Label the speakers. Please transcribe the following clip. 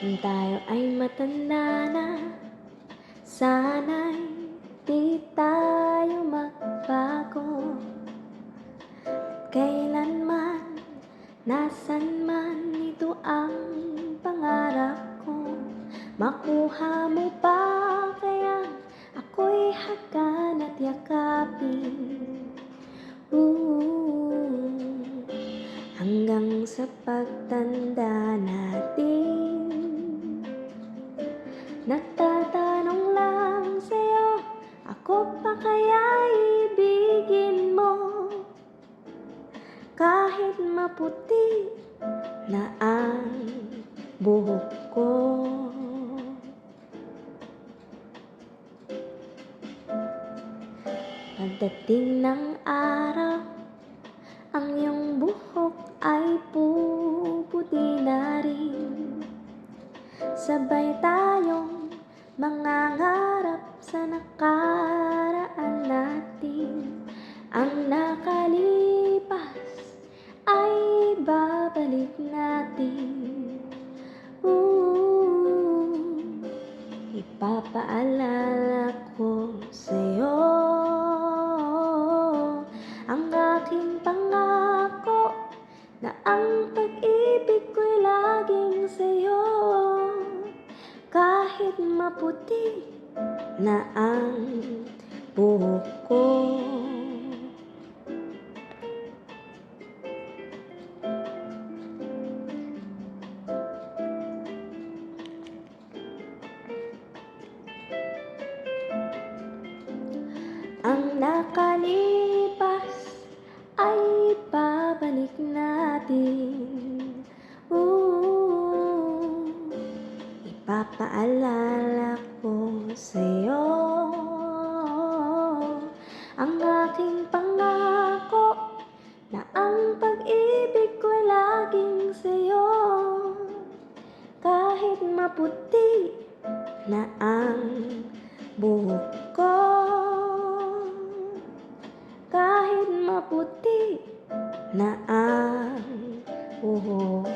Speaker 1: Kung tayo ay matanda na, sana'y di tayo magbago. Kailanman, nasan man, ito ang pangarap ko. Makuha mo ba kaya ako'y hagan at yakapin? Hanggang sa pagtanda natin, nagtatanong lang sa'yo, ako pa kaya ibigin mo? Kahit maputi na ang buhok ko. Pagdating ng araw, ang iyong buhok ay puputi na rin. Sabay tayong mangangarap sa nakaraan natin. Ang nakalipas ay babalik natin. Ipapaalala ko sa'yo ang aking pangako, na ang pag-ibig ko'y laging sa'yo. Kahit maputi na ang buhok ko. Ang nakalipas ay babalik natin. Ipapaalala ko sa'yo ang aking pangako, na ang pag-ibig ko'y laging sa'yo. Kahit maputi na ang buhok ko, kahit maputi na ang buhok